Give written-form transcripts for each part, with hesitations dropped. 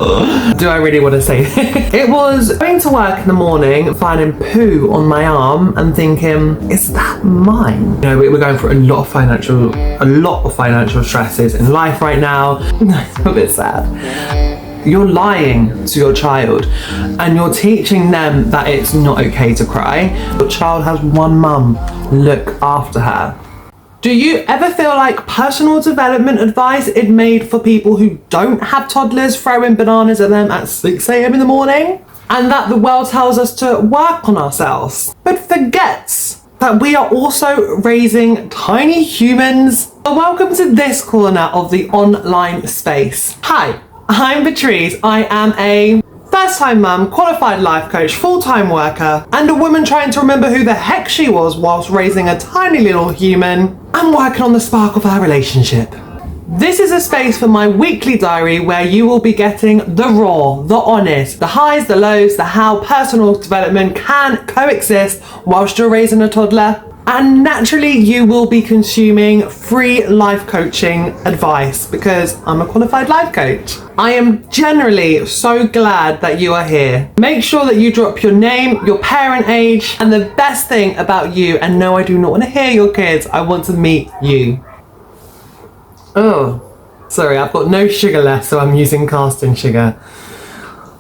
Do I really want to say it was going to work in the morning, finding poo on my arm and thinking, is that mine? You know, we're going through a lot of financial stresses in life right now. It's a bit sad. You're lying to your child and you're teaching them that it's not okay to cry. Your child has one mum. Look after her. Do you ever feel like personal development advice is made for people who don't have toddlers throwing bananas at them at 6 a.m. in the morning? And that the world tells us to work on ourselves, but forgets that we are also raising tiny humans? Welcome to this corner of the online space. Hi, I'm Patrice. I am a first-time mum, qualified life coach, full-time worker, and a woman trying to remember who the heck she was whilst raising a tiny little human and working on the spark of our relationship. This is a space for my weekly diary where you will be getting the raw, the honest, the highs, the lows, the how personal development can coexist whilst you're raising a toddler. And naturally, you will be consuming free life coaching advice because I'm a qualified life coach. I am generally so glad that you are here. Make sure that you drop your name, your parent age, and the best thing about you, and no, I do not want to hear your kids, I want to meet you. Oh, sorry, I've got no sugar left, so I'm using casting sugar.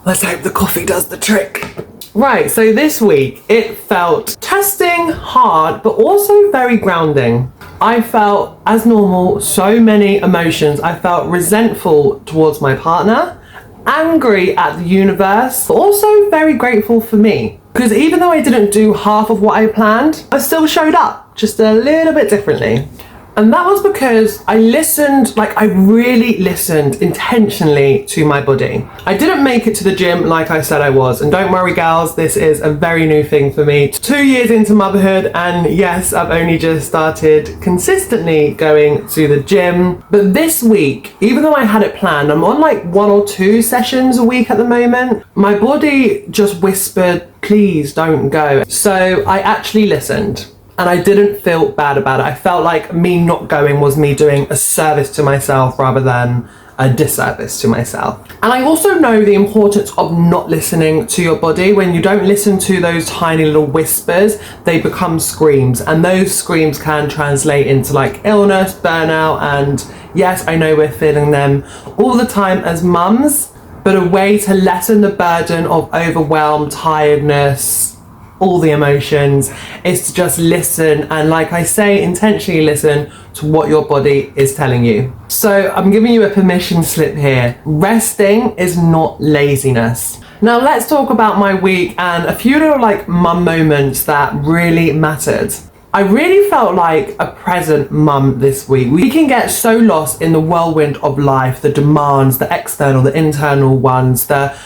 Let's hope the coffee does the trick. Right, so this week it felt testing, hard, but also very grounding. I felt, as normal, so many emotions. I felt resentful towards my partner, angry at the universe, but also very grateful for me. Because even though I didn't do half of what I planned, I still showed up, just a little bit differently. And that was because I listened, I really listened intentionally to my body. I didn't make it to the gym like I said I was. And don't worry, gals, this is a very new thing for me. 2 years into motherhood, and yes, I've only just started consistently going to the gym. But this week, even though I had it planned, I'm on 1 or 2 sessions a week at the moment. My body just whispered, please don't go. So I actually listened. And I didn't feel bad about it. I felt like me not going was me doing a service to myself rather than a disservice to myself. And I also know the importance of not listening to your body. When you don't listen to those tiny little whispers, they become screams. And those screams can translate into illness, burnout, and yes, I know we're feeling them all the time as mums, but a way to lessen the burden of overwhelm, tiredness, all the emotions, is to just listen and, like I say, intentionally listen to what your body is telling you. So I'm giving you a permission slip here. Resting is not laziness. Now let's talk about my week and a few little mum moments that really mattered. I really felt like a present mum this week. We can get so lost in the whirlwind of life, the demands, the external, the internal ones, the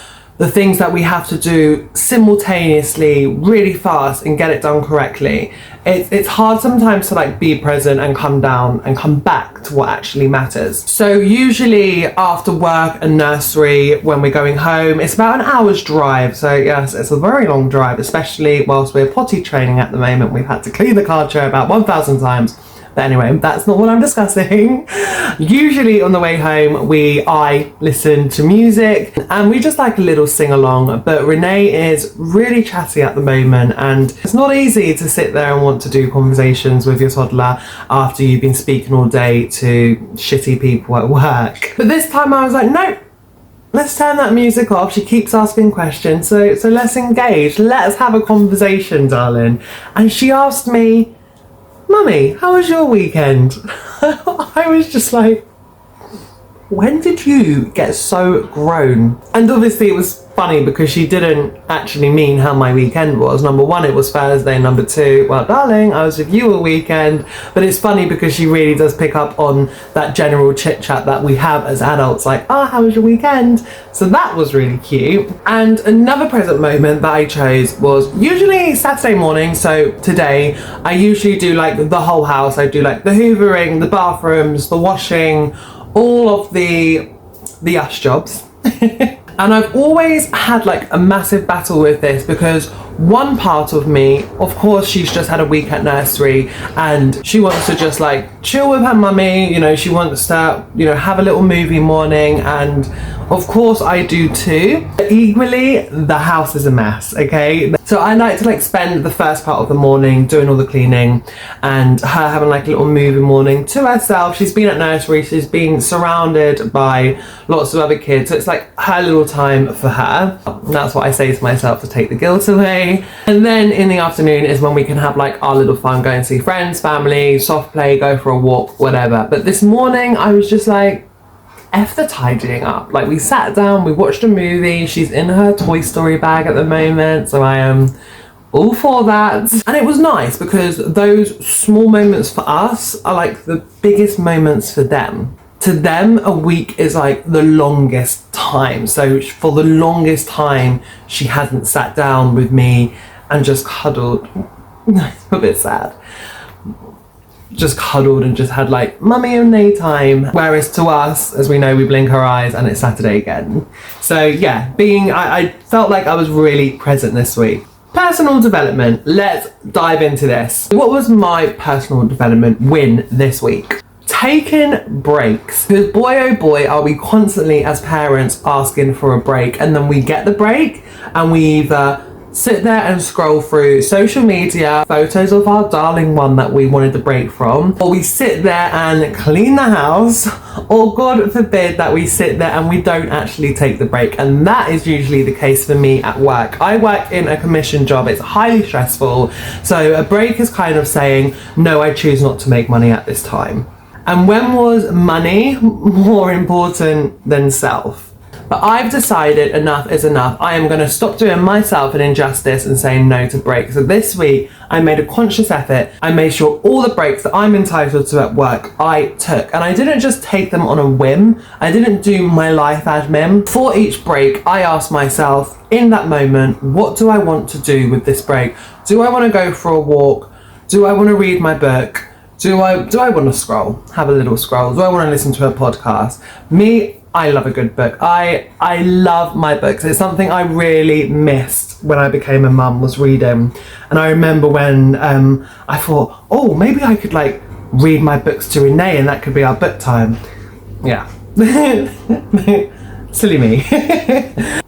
things that we have to do simultaneously really fast and get it done correctly. It's hard sometimes to be present and come down and come back to what actually matters. So usually after work and nursery, when we're going home, it's about an hour's drive. So yes, it's a very long drive, especially whilst we're potty training at the moment. We've had to clean the car chair about 1,000 times. But anyway, that's not what I'm discussing. Usually on the way home, I listen to music and we just a little sing along. But Renee is really chatty at the moment and it's not easy to sit there and want to do conversations with your toddler after you've been speaking all day to shitty people at work. But this time I was like, nope. Let's turn that music off. She keeps asking questions. So let's engage. Let's have a conversation, darling. And she asked me, Mummy, how was your weekend? I was just like, when did you get so grown? And obviously it was funny because she didn't actually mean how my weekend was. Number one, it was Thursday. Number two, well, darling, I was with you all weekend. But it's funny because she really does pick up on that general chit chat that we have as adults, how was your weekend? So that was really cute. And another present moment that I chose was usually Saturday morning. So today I usually do the whole house. I do the hoovering, the bathrooms, the washing, all of the us jobs. And I've always had a massive battle with this because one part of me, of course, she's just had a week at nursery and she wants to just chill with her mummy. You know, she wants to, you know, have a little movie morning, and of course I do too. But equally, the house is a mess, okay? So I like to like spend the first part of the morning doing all the cleaning and her having like a little movie morning to herself. She's been at nursery, she's been surrounded by lots of other kids, so it's like her little time for her. And that's what I say to myself to take the guilt away. And then in the afternoon is when we can have like our little fun, go and see friends, family, soft play, go for a walk, whatever. But this morning I was just like, F the tidying up. Like, we sat down, we watched a movie. She's in her Toy Story bag at the moment, so I am all for that. And it was nice because those small moments for us are like the biggest moments for them. To them, a week is like the longest time. So for the longest time, she hasn't sat down with me and just cuddled. It's a bit sad. Just cuddled and just had like mummy and nay time. Whereas to us, as we know, we blink our eyes and it's Saturday again. So yeah, I felt like I was really present this week. Personal development, let's dive into this. What was my personal development win this week? Taking breaks. Because boy oh boy are we constantly as parents asking for a break, and then we get the break and we either sit there and scroll through social media, photos of our darling one that we wanted the break from, or we sit there and clean the house, or God forbid that we sit there and we don't actually take the break. And that is usually the case for me at work. I work in a commission job, it's highly stressful, so a break is kind of saying, no, I choose not to make money at this time. And when was money more important than self? But I've decided enough is enough. I am going to stop doing myself an injustice and saying no to breaks. So this week, I made a conscious effort. I made sure all the breaks that I'm entitled to at work, I took. And I didn't just take them on a whim. I didn't do my life admin. For each break, I asked myself, in that moment, what do I want to do with this break? Do I want to go for a walk? Do I want to read my book? Do I want to scroll? Have a little scroll? Do I want to listen to a podcast? I love a good book. I love my books. It's something I really missed when I became a mum, was reading. And I remember when I thought, oh, maybe I could like read my books to Renee and that could be our book time. Yeah. Silly me.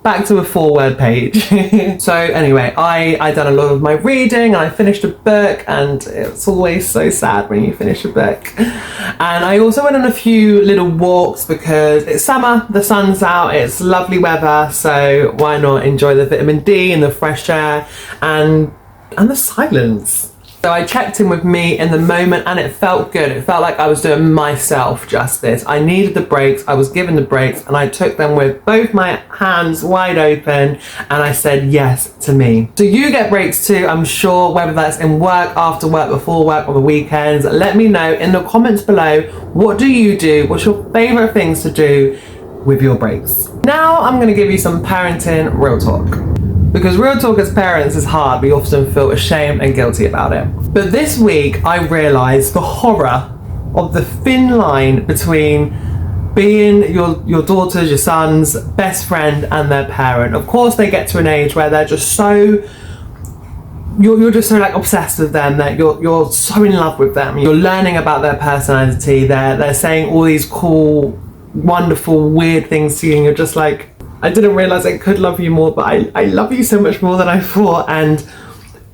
Back to a 4-word page. So anyway, I done a lot of my reading and I finished a book, and it's always so sad when you finish a book. And I also went on a few little walks because it's summer, the sun's out, it's lovely weather, so why not enjoy the vitamin D and the fresh air and the silence. So I checked in with me in the moment and it felt good. It felt like I was doing myself justice. I needed the breaks, I was given the breaks, and I took them with both my hands wide open and I said yes to me. So you get breaks too, I'm sure, whether that's in work, after work, before work, or the weekends. Let me know in the comments below, what do you do? What's your favourite things to do with your breaks? Now I'm going to give you some parenting real talk. Because real talk as parents is hard, we often feel ashamed and guilty about it. But this week I realised the horror of the thin line between being your daughter's, your son's best friend and their parent. Of course they get to an age where they're just so, you're just so like obsessed with them, that you're so in love with them. You're learning about their personality, they're saying all these cool, wonderful, weird things to you, and you're just like, I didn't realise I could love you more, but I love you so much more than I thought. And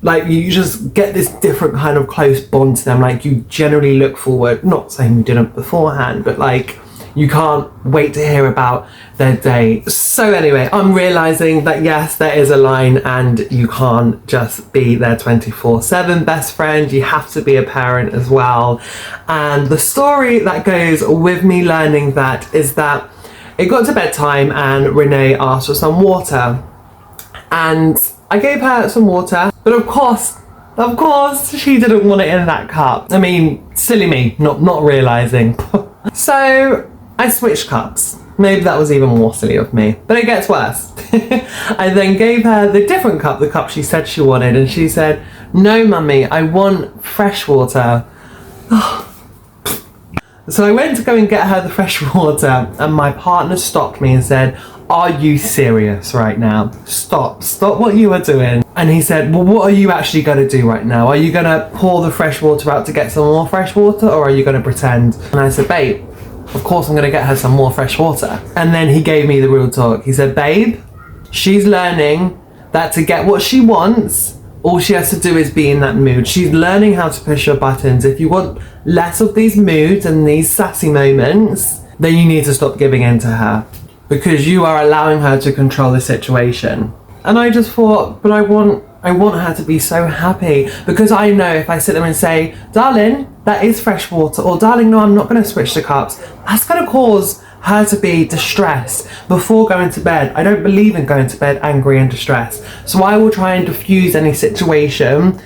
like, you just get this different kind of close bond to them. Like, you generally look forward, not saying you didn't beforehand, but like, you can't wait to hear about their day. So anyway, I'm realising that yes, there is a line and you can't just be their 24/7 best friend. You have to be a parent as well. And the story that goes with me learning that is that it got to bedtime and Renee asked for some water, and I gave her some water, but of course she didn't want it in that cup. I mean, silly me, not realising. So I switched cups. Maybe that was even more silly of me, but it gets worse. I then gave her the different cup, the cup she said she wanted, and she said, no mummy, I want fresh water. So I went to go and get her the fresh water, and my partner stopped me and said, are you serious right now? Stop what you are doing. And he said, well, what are you actually going to do right now? Are you going to pour the fresh water out to get some more fresh water, or are you going to pretend? And I said, babe, of course I'm going to get her some more fresh water. And then he gave me the real talk. He said, babe, she's learning that to get what she wants, all she has to do is be in that mood. She's learning how to push your buttons. If you want less of these moods and these sassy moments, then you need to stop giving in to her, because you are allowing her to control the situation. And I just thought, but I want her to be so happy, because I know if I sit there and say, darling, that is fresh water, or darling, no, I'm not going to switch the cups, that's going to cause her to be distressed before going to bed. I don't believe in going to bed angry and distressed. So I will try and diffuse any situation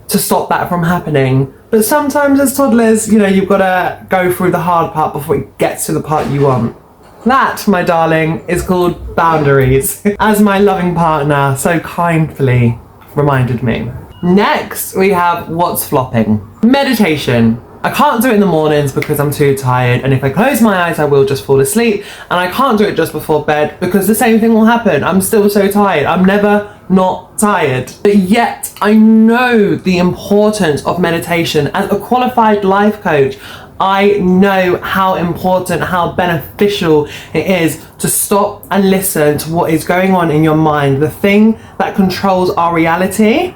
to stop that from happening. But sometimes as toddlers, you know, you've got to go through the hard part before it gets to the part you want. That, my darling, is called boundaries, as my loving partner so kindly reminded me. Next, we have what's flopping. Meditation. I can't do it in the mornings because I'm too tired, and if I close my eyes I will just fall asleep, and I can't do it just before bed because the same thing will happen. I'm still so tired. I'm never not tired. But yet I know the importance of meditation. As a qualified life coach, I know how important, how beneficial it is to stop and listen to what is going on in your mind, the thing that controls our reality.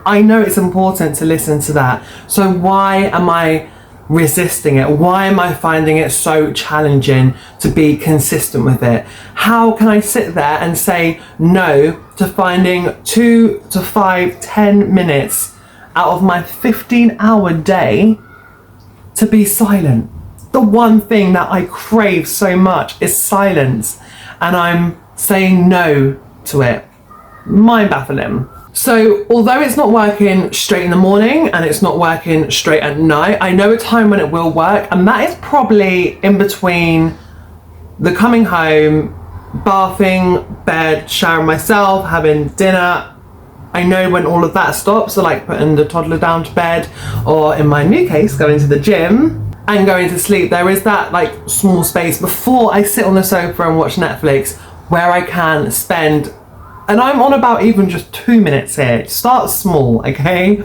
I know it's important to listen to that. So why am I resisting it? Why am I finding it so challenging to be consistent with it? How can I sit there and say no to finding 2 to 5, 10 minutes out of my 15-hour day to be silent? The one thing that I crave so much is silence, and I'm saying no to it. Mind baffling. So although it's not working straight in the morning and it's not working straight at night, I know a time when it will work, and that is probably in between the coming home, bathing, bed, showering myself, having dinner. I know when all of that stops, so like putting the toddler down to bed, or in my new case, going to the gym and going to sleep. There is that like small space before I sit on the sofa and watch Netflix where I can spend, and I'm on about even just 2 minutes here. Start small, okay?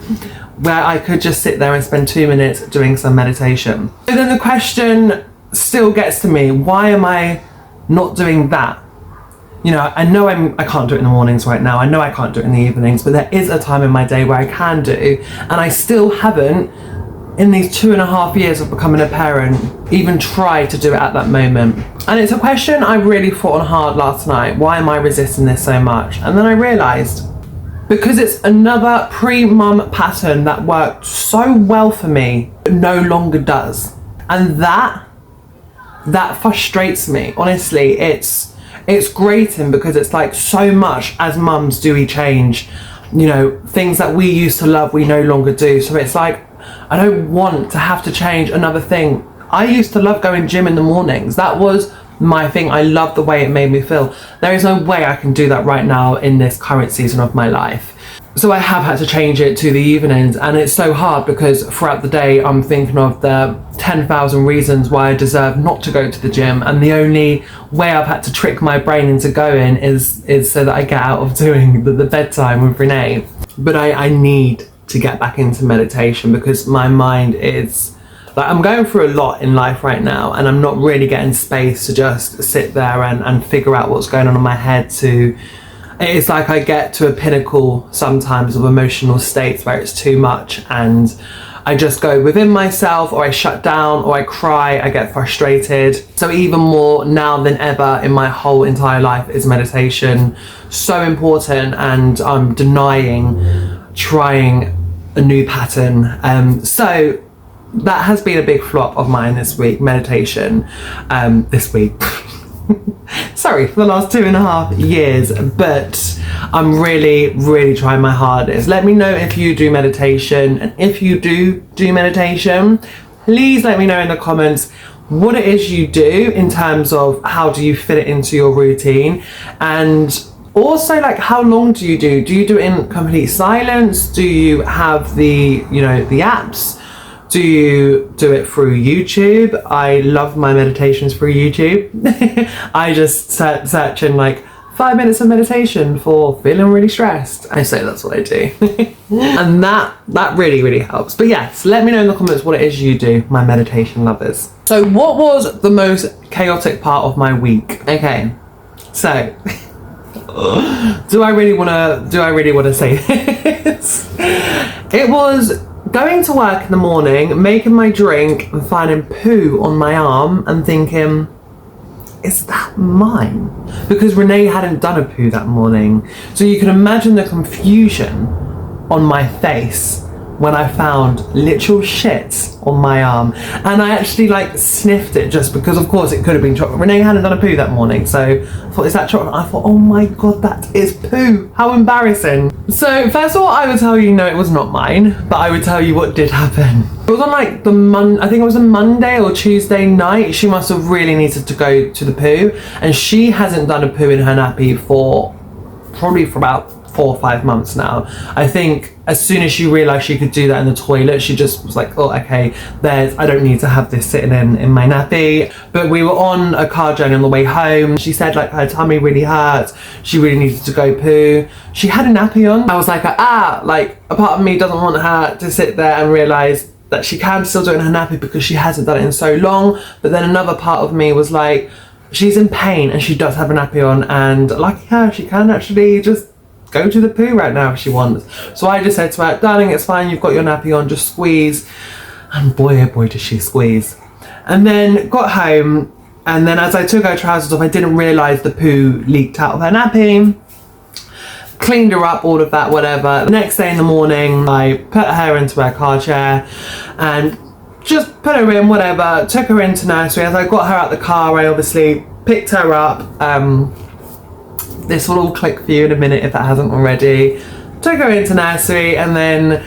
Where I could just sit there and spend 2 minutes doing some meditation. So then the question still gets to me, why am I not doing that? You know I can't do it in the mornings right now. I know I can't do it in the evenings, but there is a time in my day where I can do, and I still haven't, in these 2.5 years of becoming a parent, even tried to do it at that moment. And it's a question I really thought on hard last night. Why am I resisting this so much? And then I realised, because it's another pre-mum pattern that worked so well for me, but no longer does. And that frustrates me. Honestly, it's grating, because it's like so much as mums do we change. You know, things that we used to love, we no longer do. So it's like, I don't want to have to change another thing. I used to love going gym in the mornings. That was my thing. I loved the way it made me feel. There is no way I can do that right now in this current season of my life. So I have had to change it to the evenings, and it's so hard because throughout the day I'm thinking of the 10,000 reasons why I deserve not to go to the gym, and the only way I've had to trick my brain into going is so that I get out of doing the bedtime with Renee. But I need to get back into meditation, because my mind is like, I'm going through a lot in life right now, and I'm not really getting space to just sit there and figure out what's going on in my head. It's like I get to a pinnacle sometimes of emotional states where it's too much, and I just go within myself, or I shut down, or I cry, I get frustrated. So even more now than ever in my whole entire life is meditation. So important, and I'm trying a new pattern. So that has been a big flop of mine this week, meditation. This week. Sorry, for the last 2.5 years, but I'm really trying my hardest. Let me know if you do meditation, and if you do meditation, please let me know in the comments what it is you do in terms of how do you fit it into your routine, and also like how long do you do it in complete silence? Do you have the apps Do you do it through YouTube? I love my meditations through YouTube. I just search in like 5 minutes of meditation for feeling really stressed. I say that's what I do. And that really helps. But yes, let me know in the comments what it is you do, my meditation lovers. So what was the most chaotic part of my week? Okay, so do I really want to say this? It was going to work in the morning, making my drink and finding poo on my arm and thinking, is that mine? Because Renee hadn't done a poo that morning. So you can imagine the confusion on my face when I found literal shit on my arm. And I actually like sniffed it just because of course it could have been chocolate. Renee hadn't done a poo that morning, so I thought, is that chocolate? I thought, oh my God, that is poo. How embarrassing. So first of all, I would tell you, no, it was not mine, but I would tell you what did happen. It was on like I think it was a Monday or Tuesday night. She must have really needed to go to the poo, and she hasn't done a poo in her nappy for probably for about 4 or 5 months now. I think as soon as she realised she could do that in the toilet, she just was like, oh, okay, I don't need to have this sitting in my nappy. But we were on a car journey on the way home. She said like her tummy really hurts. She really needed to go poo. She had a nappy on. I was like, like a part of me doesn't want her to sit there and realise that she can still do it in her nappy because she hasn't done it in so long. But then another part of me was like, she's in pain and she does have a nappy on, and lucky her, she can actually just go to the poo right now if she wants. So I just said to her, darling, it's fine, you've got your nappy on, just squeeze. And boy, oh boy, did she squeeze. And then got home, and then as I took her trousers off, I didn't realise the poo leaked out of her nappy. Cleaned her up, all of that, whatever. The next day in the morning, I put her into her car chair and just put her in, whatever, took her into nursery. As I got her out the car, I obviously picked her up. This will all click for you in a minute if that hasn't already. Took her into nursery and then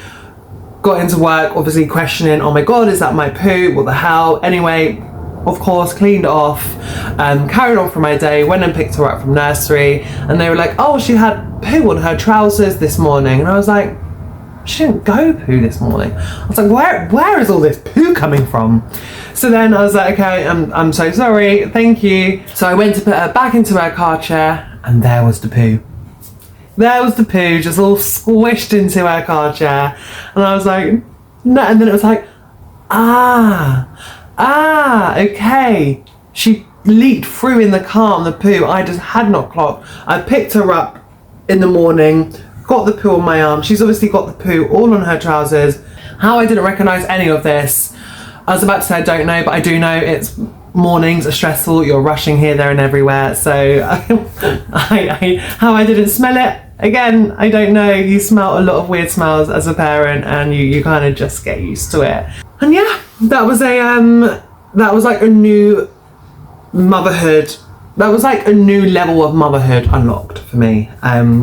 got into work, obviously questioning, oh my God, is that my poo? What the hell? Anyway, of course, cleaned it off, carried on for my day, went and picked her up from nursery, and they were like, oh, she had poo on her trousers this morning. And I was like, she didn't go poo this morning. I was like, where is all this poo coming from? So then I was like, okay, I'm so sorry, thank you. So I went to put her back into her car chair, and there was the poo. There was the poo just all squished into her car chair. And I was like, no. And then it was like, okay. She leaked through in the car on the poo. I just had not clocked. I picked her up in the morning, got the poo on my arm. She's obviously got the poo all on her trousers. How I didn't recognise any of this, I was about to say I don't know, but I do know. It's mornings are stressful, you're rushing here, there and everywhere, so how I didn't smell it, again, I don't know. You smell a lot of weird smells as a parent, and you kind of just get used to it. And yeah, that was like a new motherhood. That was like a new level of motherhood unlocked for me.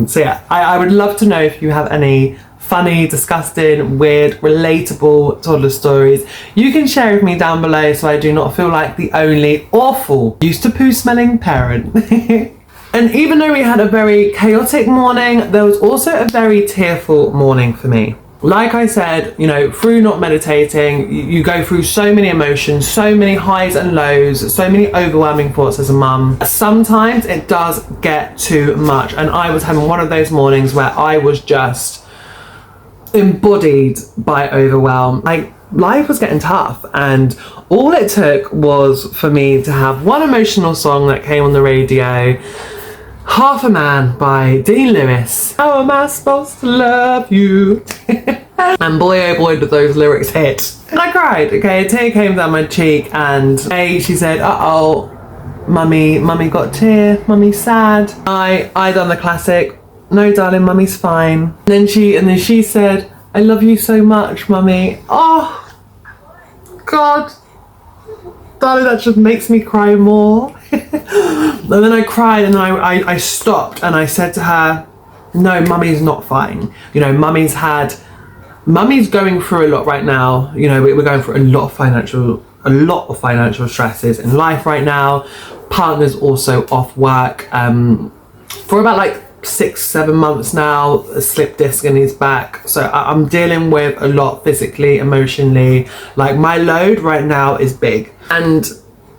So yeah, I would love to know if you have any funny, disgusting, weird, relatable toddler stories. You can share with me down below so I do not feel like the only awful used to poo smelling parent. And even though we had a very chaotic morning, there was also a very tearful morning for me. Like I said, you know, through not meditating, you go through so many emotions, so many highs and lows, so many overwhelming thoughts as a mum. Sometimes it does get too much, and I was having one of those mornings where I was just embodied by overwhelm. Like, life was getting tough, and all it took was for me to have one emotional song that came on the radio, Half a Man by Dean Lewis. How am I supposed to love you? And boy oh boy did those lyrics hit. And I cried, okay, a tear came down my cheek, and she said, uh-oh, mummy got a tear, mummy's sad. I done the classic, no darling, mummy's fine. And then she said, I love you so much, mummy. Oh, God. Darling, that just makes me cry more. And then I cried, and I stopped, and I said to her, no, mummy's not fine. You know, mummy's going through a lot right now. You know, we're going through a lot of financial stresses in life right now. Partner's also off work for about like 6-7 months now, a slip disc in his back. So I'm dealing with a lot physically, emotionally. Like, my load right now is big. And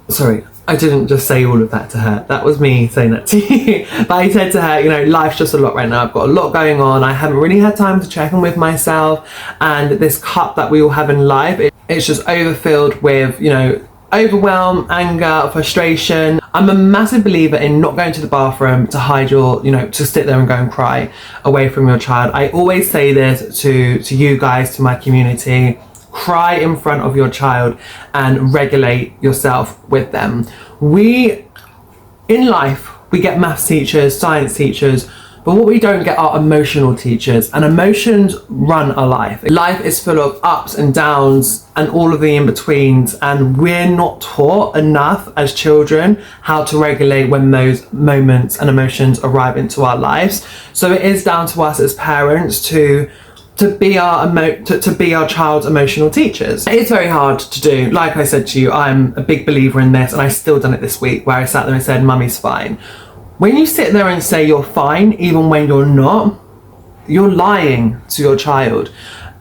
sorry, I didn't just say all of that to her. That was me saying that to you. But I said to her, you know, life's just a lot right now. I've got a lot going on. I haven't really had time to check in with myself. And this cup that we all have in life, it's just overfilled with, you know, overwhelm, anger, frustration. I'm a massive believer in not going to the bathroom to hide your, you know, to sit there and go and cry away from your child. I always say this to you guys, to my community: cry in front of your child and regulate yourself with them. In life, we get maths teachers, science teachers, but what we don't get are emotional teachers, and emotions run our life. Life is full of ups and downs and all of the in-betweens, and we're not taught enough as children how to regulate when those moments and emotions arrive into our lives. So it is down to us as parents to be our child's emotional teachers. It's very hard to do. Like I said to you, I'm a big believer in this, and I still done it this week, where I sat there and said, "Mummy's fine." When you sit there and say you're fine, even when you're not, you're lying to your child,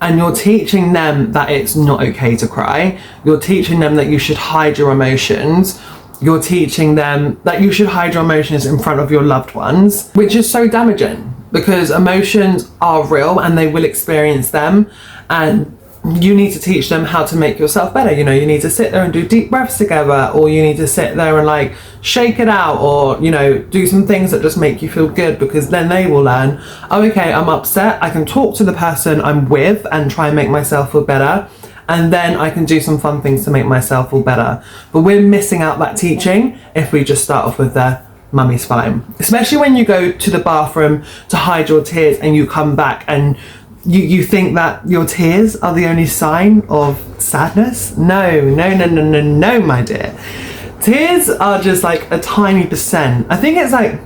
and you're teaching them that it's not okay to cry. You're teaching them that you should hide your emotions. You're teaching them that you should hide your emotions in front of your loved ones, which is so damaging, because emotions are real and they will experience them, and you need to teach them how to make yourself better. You know, you need to sit there and do deep breaths together, or you need to sit there and like shake it out, or, you know, do some things that just make you feel good, because then they will learn, oh, okay, I'm upset, I can talk to the person I'm with and try and make myself feel better, and then I can do some fun things to make myself feel better. But we're missing out that teaching if we just start off with the "Mummy's fine." Especially when you go to the bathroom to hide your tears and you come back and you think that your tears are the only sign of sadness. No, my dear. Tears are just like a tiny percent. I think it's like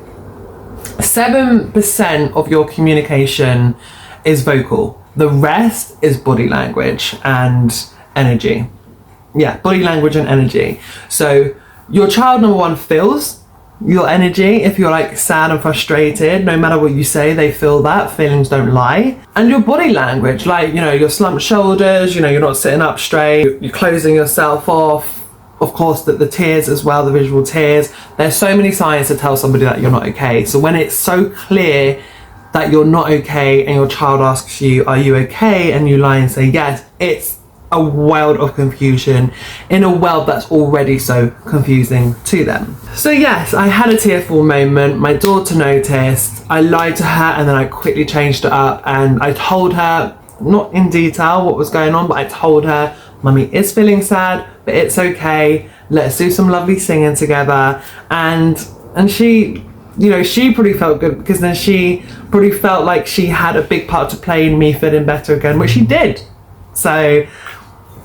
7% of your communication is vocal. The rest is body language and energy. Yeah, body language and energy. So your child, number one, feels your energy. If you're like sad and frustrated, no matter what you say, they feel that. Feelings don't lie. And your body language, like, you know, your slumped shoulders, you know, you're not sitting up straight, you're closing yourself off. Of course, the tears as well, the visual tears. There's so many signs to tell somebody that you're not okay. So when it's so clear that you're not okay and your child asks you, "Are you okay?" and you lie and say yes, it's a world of confusion in a world that's already so confusing to them. So yes, I had a tearful moment. My daughter noticed. I lied to her, and then I quickly changed it up, and I told her, not in detail what was going on, but I told her, "Mummy is feeling sad, but it's okay. Let's do some lovely singing together." And she, you know, she probably felt good, because then she probably felt like she had a big part to play in me feeling better again, which she did. So,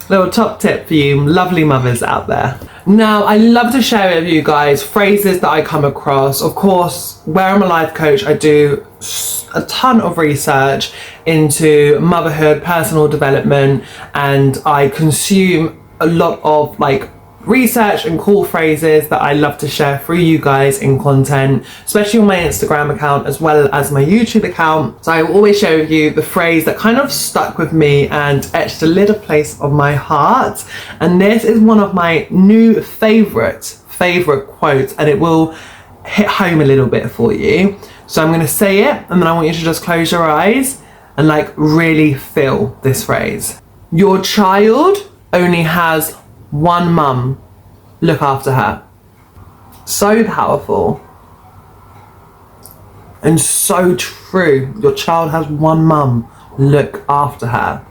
little top tip for you lovely mothers out there. Now, I love to share with you guys phrases that I come across. Of course, where I'm a life coach, I do a ton of research into motherhood, personal development, and I consume a lot of like research and cool phrases that I love to share through you guys in content, especially on my Instagram account as well as my YouTube account. So I will always share with you the phrase that kind of stuck with me and etched a little place of my heart. And this is one of my new favorite quotes, and it will hit home a little bit for you. So I'm going to say it, and then I want you to just close your eyes and like really feel this phrase. Your child only has one mum. Look after her. So powerful and so true. Your child has one mum. Look after her.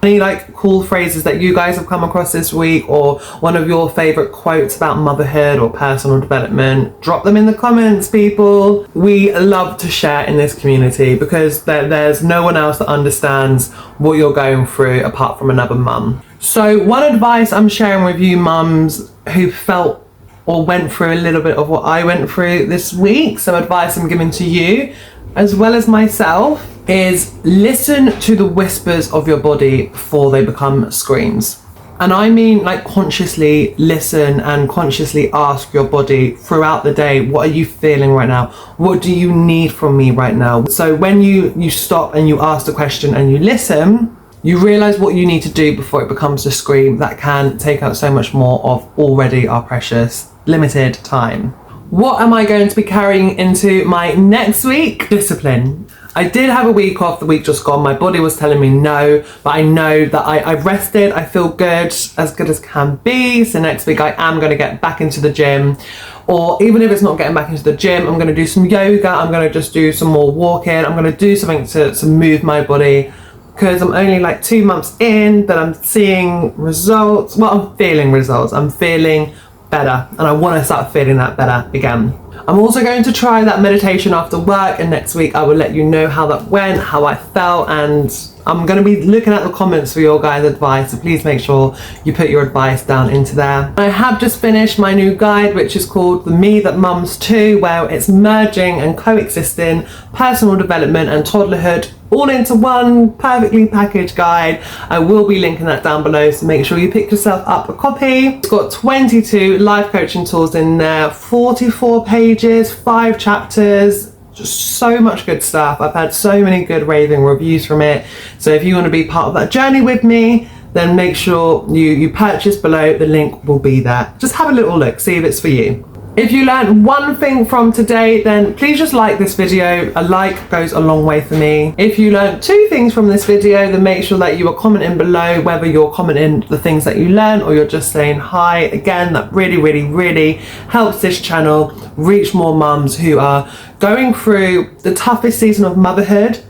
Any like cool phrases that you guys have come across this week, or one of your favorite quotes about motherhood or personal development, drop them in the comments, people. We love to share in this community, because there's no one else that understands what you're going through apart from another mum. So one advice I'm sharing with you mums who felt or went through a little bit of what I went through this week, some advice I'm giving to you as well as myself, is listen to the whispers of your body before they become screams. And I mean like consciously listen and consciously ask your body throughout the day, what are you feeling right now? What do you need from me right now? So when you stop and you ask the question and you listen, you realize what you need to do before it becomes a scream that can take out so much more of already our precious limited time. What am I going to be carrying into my next week? Discipline. I did have a week off, the week just gone. My body was telling me no, but I know that I rested, I feel good as can be. So next week I am gonna get back into the gym, or even if it's not getting back into the gym, I'm gonna do some yoga, I'm gonna just do some more walking, I'm gonna do something to move my body, because I'm only like 2 months in, but I'm seeing results. Well, I'm feeling results, I'm feeling better, and I wanna start feeling that better again. I'm also going to try that meditation after work, and next week I will let you know how that went, how I felt, and I'm going to be looking at the comments for your guys' advice, so please make sure you put your advice down into there. I have just finished my new guide, which is called The Me That Mums To, where it's merging and coexisting personal development and toddlerhood all into one perfectly packaged guide. I will be linking that down below, so make sure you pick yourself up a copy. It's got 22 life coaching tools in there, 44 pages, 5 chapters, just so much good stuff. I've had so many good raving reviews from it. So if you want to be part of that journey with me, then make sure you purchase below. The link will be there. Just have a little look, see if it's for you. If you learned one thing from today, then please just like this video. A like goes a long way for me. If you learned 2 things from this video, then make sure that you are commenting below, whether you're commenting the things that you learned or you're just saying hi. Again, that really helps this channel reach more mums who are going through the toughest season of motherhood,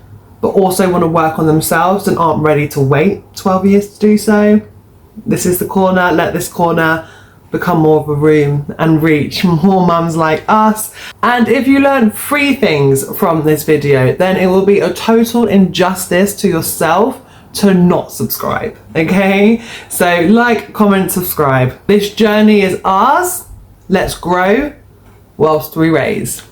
but also want to work on themselves and aren't ready to wait 12 years to do so. This is the corner. Let this corner become more of a room and reach more mums like us. And if you learn 3 things from this video, then it will be a total injustice to yourself to not subscribe, okay? So like, comment, subscribe. This journey is ours. Let's grow whilst we raise.